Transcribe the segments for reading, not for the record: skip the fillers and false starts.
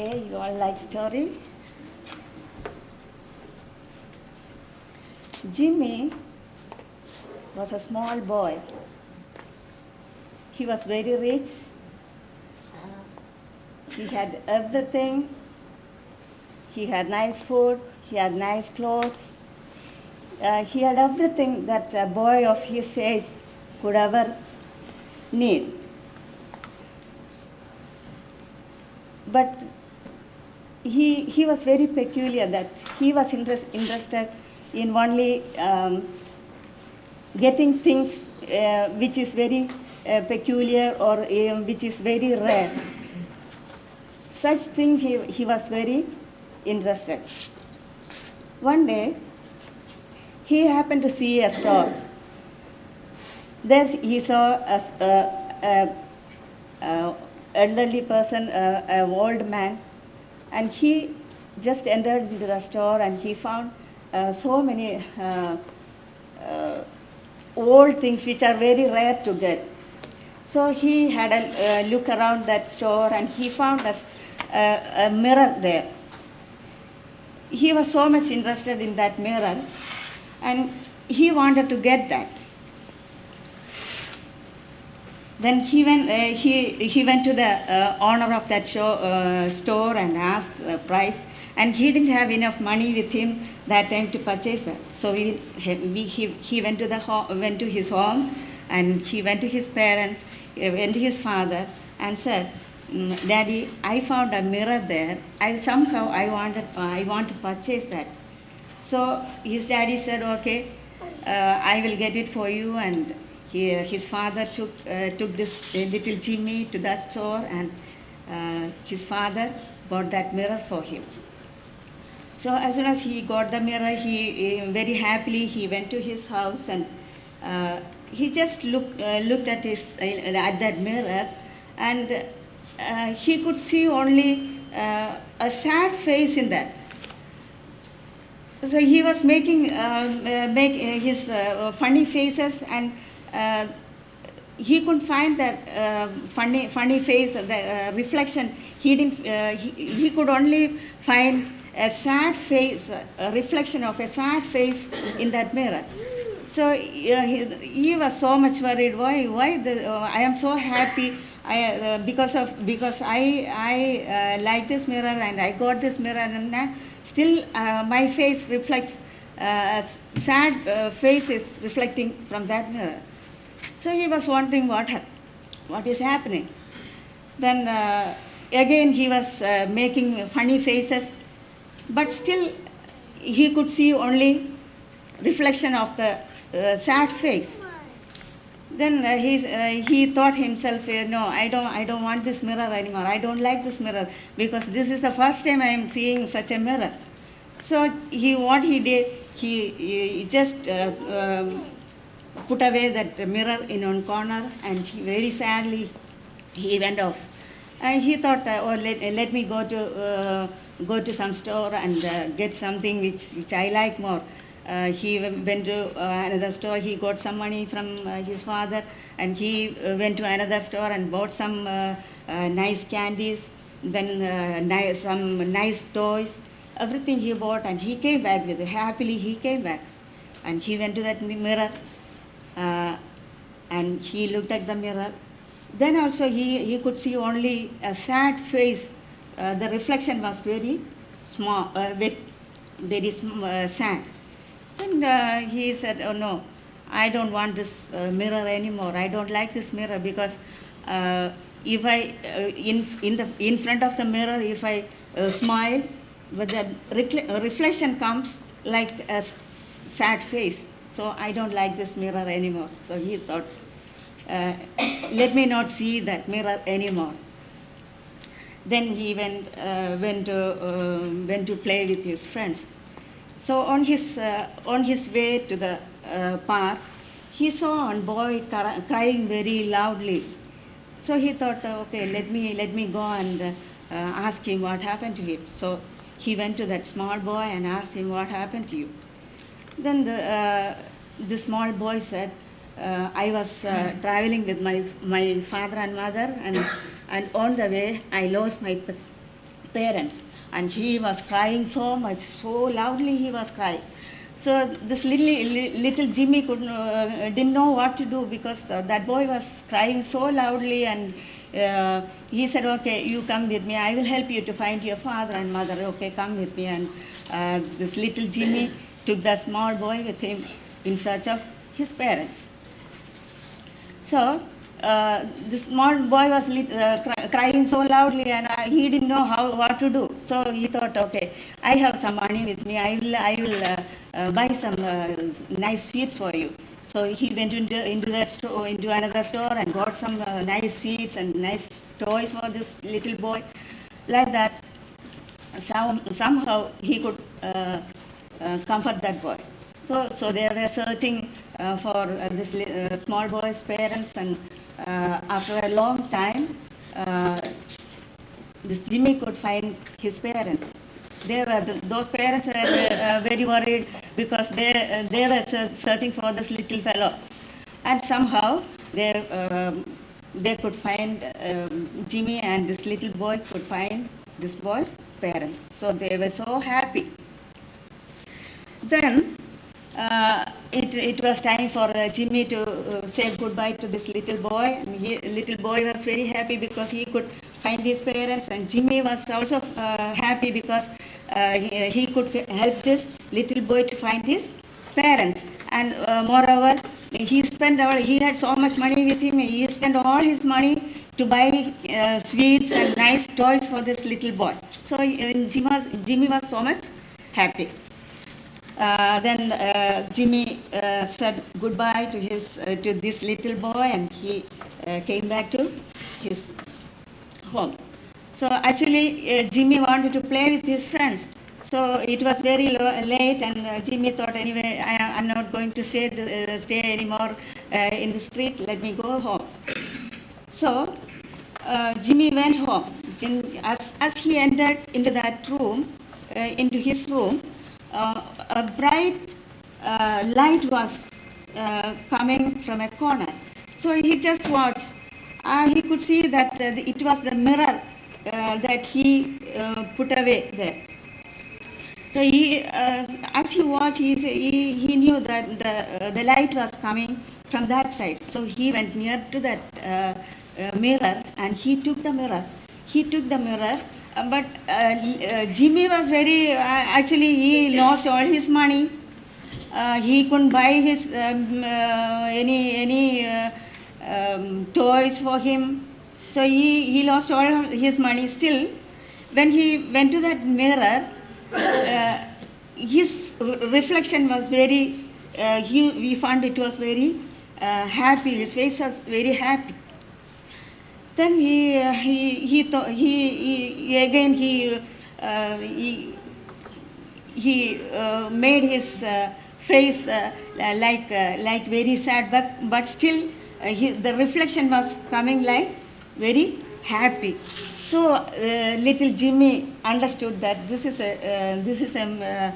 Okay, you all like story? Jimmy was a small boy. He was very rich. He had everything. He had nice food. He had nice clothes. He had everything that a boy of his age could ever need. But he was very peculiar, that he was interested in only getting things which is very peculiar or which is very rare. Such things he was very interested. One day, he happened to see a store. There he saw a elderly person, an old man, and he just entered into the store and he found so many old things which are very rare to get. So he had a look around that store and he found a mirror there. He was so much interested in that mirror and he wanted to get that. Then he went to the owner of that store and asked the price, and he didn't have enough money with him that time to purchase that. So he went to his home, and he went to his parents, went to his father, and said, "Daddy, I found a mirror there. I want to purchase that." So his daddy said, "Okay, I will get it for you." And his father took this little Jimmy to that store, and his father bought that mirror for him. So as soon as he got the mirror, he very happily he went to his house and he just looked at that mirror, and he could see only a sad face in that. So he was making his funny faces, and he couldn't find that funny face, the reflection. He could only find a sad face, a reflection of a sad face in that mirror. So he was so much worried. Why? I am so happy. Because I like this mirror and I got this mirror, and still my face reflects sad faces reflecting from that mirror. So he was wondering what is happening. Then again he was making funny faces, but still he could see only reflection of the sad face. Then he thought himself, no, I don't want this mirror anymore. I don't like this mirror because this is the first time I am seeing such a mirror. So what he did, he just put away that mirror in one corner, and very sadly he went off. And he thought, let me go to some store and get something which I like more. He went to another store. He got some money from his father, and he went to another store and bought some nice candies, then some nice toys, everything he bought, and he came back with it. Happily he came back, and he went to that mirror, and he looked at the mirror. Then also he could see only a sad face. The reflection was very small, very sad. Then he said, "Oh no, I don't want this mirror anymore. I don't like this mirror because if I in front of the mirror, if I smile, but the reflection comes like a sad face. So I don't like this mirror anymore." So he thought, "Let me not see that mirror anymore." Then he went to play with his friends. So on his way to the park, he saw a boy crying very loudly. So he thought, okay, let me go and ask him what happened to him. So he went to that small boy and asked him, "What happened to you?" Then the small boy said, "I was traveling with my father and mother, and on the way I lost my parents, and he was crying so much, so loudly he was crying. So this little Jimmy didn't know what to do, because that boy was crying so loudly, and he said, okay, you come with me, I will help you to find your father and mother, okay, come with me. And this little Jimmy took the small boy with him in search of his parents. So the small boy was crying so loudly, and he didn't know what to do. So he thought, okay, I have some money with me. I will buy some nice sweets for you. So he went into that store, into another store, and got some nice sweets and nice toys for this little boy. Like that, somehow he could comfort that boy. So they were searching for this small boy's parents, and after a long time, this Jimmy could find his parents. Those parents were very worried, because they were searching for this little fellow, and somehow they could find Jimmy, and this little boy could find this boy's parents. So they were so happy. Then it was time for Jimmy to say goodbye to this little boy. And little boy was very happy because he could find his parents, and Jimmy was also happy because he could help this little boy to find his parents. And moreover, he had so much money with him. He spent all his money to buy sweets and nice toys for this little boy. So Jimmy was so much happy. Then Jimmy said goodbye to this little boy, and he came back to his home. So actually, Jimmy wanted to play with his friends. So it was very late, and Jimmy thought, anyway, I'm not going to stay anymore in the street. Let me go home. So Jimmy went home. As he entered into that room, into his room, a bright light was coming from a corner. So he just watched. He could see that it was the mirror that he put away there. So as he watched, he knew that the light was coming from that side. So he went near to that mirror, and he took the mirror. But Jimmy was actually he lost all his money. He couldn't buy his any toys for him. So he lost all his money. Still, when he went to that mirror, his reflection was we found it was very happy. His face was very happy. Then he made his face like very sad, but still the reflection was coming like very happy. So little Jimmy understood that this is a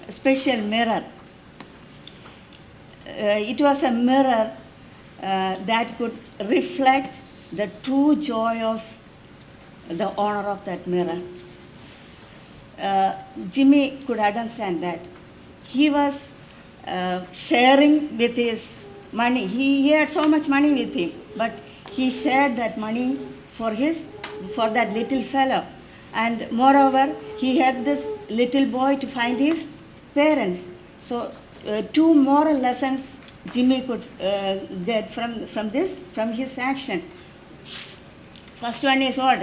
special mirror. It was a mirror that could reflect the true joy of the owner of that mirror. Jimmy could understand that. He was sharing with his money. He had so much money with him, but he shared that money for that little fellow. And moreover, he helped this little boy to find his parents. So two moral lessons Jimmy could get from his action. First one is what?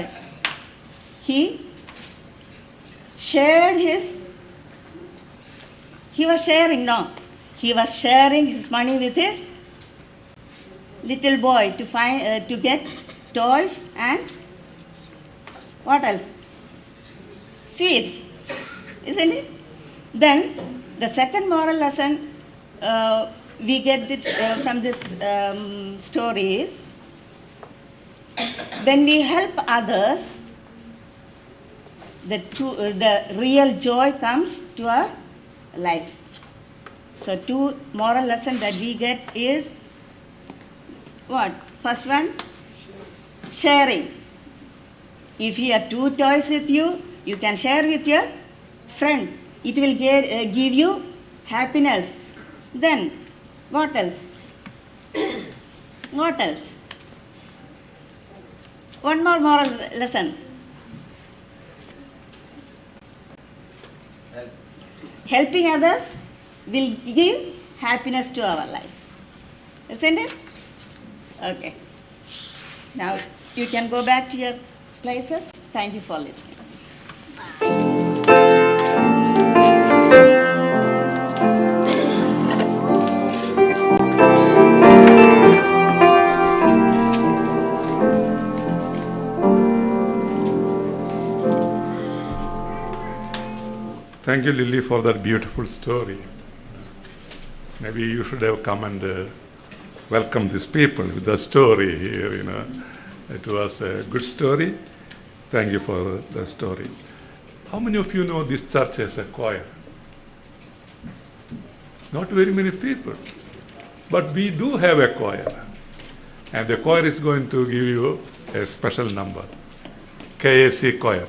He was sharing his money with his little boy to get toys and what else? Sweets, isn't it? Then the second moral lesson we get this, from this story is, when we help others, the real joy comes to our life. So two moral lessons that we get is what? First one, sharing. If you have 2 toys with you, you can share with your friend. It will give you happiness. Then, what else? What else? One more moral lesson. Helping others will give happiness to our life. Isn't it? Okay. Now you can go back to your places. Thank you for listening. Thank you, Lily, for that beautiful story. Maybe you should have come and welcome these people with the story here, It was a good story. Thank you for the story. How many of you know this church as a choir? Not very many people. But we do have a choir. And the choir is going to give you a special number. KAC choir.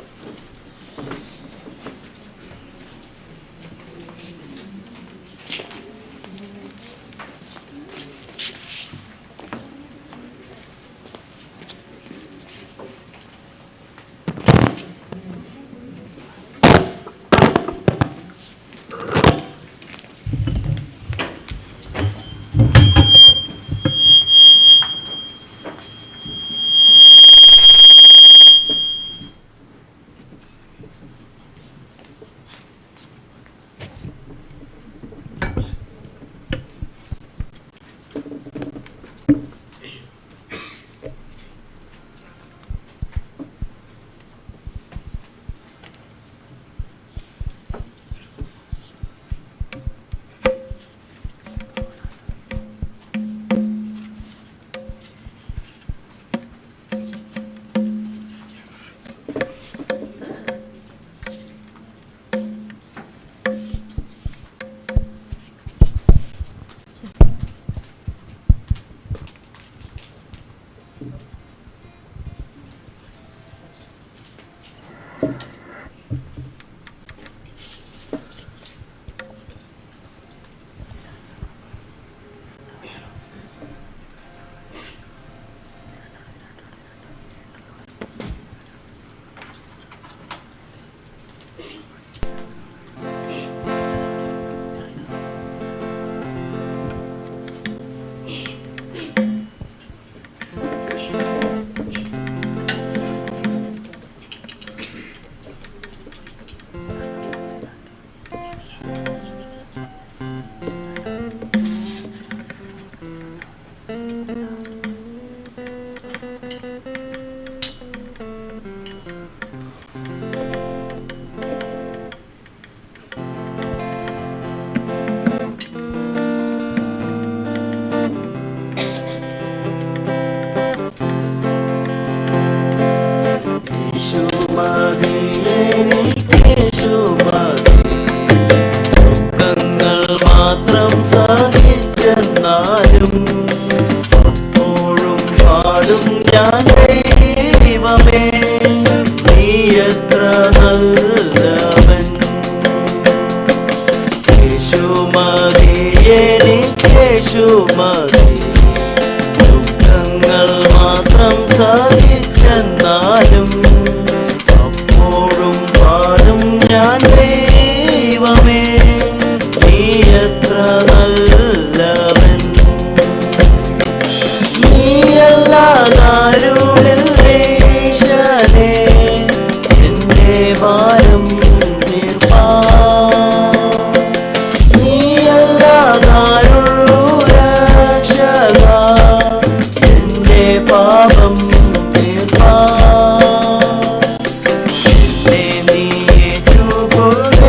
Ni tu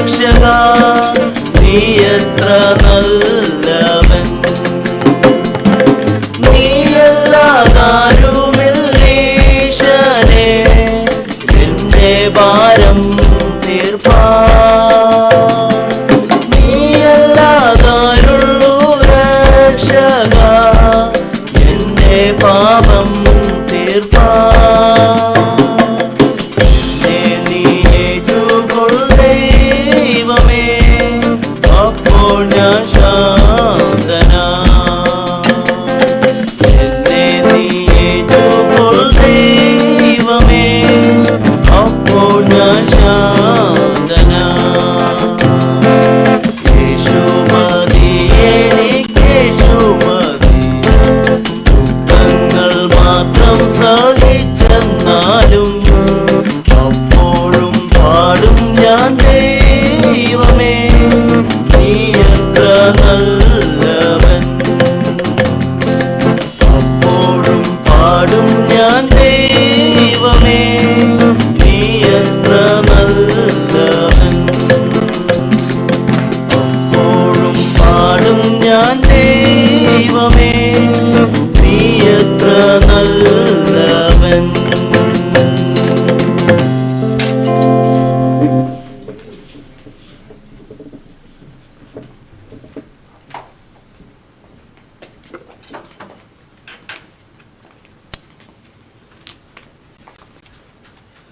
രക്ഷക നീ എത്ര നല്ലവൻ നീയല്ലാതാരുമില്ലീശനെ എന്റെ ഭാരം തീർപ്പാ നീയല്ലാതാരുള്ളൂ രക്ഷക എന്റെ പാപം തീർപ്പാ നീ ഏറ്റുകൊള്ളേവമേ അപ്പോൾ ഞാൻ ശാന്തനാ എന്നെ നീ ഏറ്റുകൊള്ളേവമേ അപ്പോൾ ഞാൻ ശാന്തനാ യേശു മതി എനിക്കേശു മതി ദുഃഖങ്ങൾ മാത്രം സഹിച്ചെന്നാലും അപ്പോഴും പാടും ഞാൻ ദൈവമേ നീ എത്ര നല്ല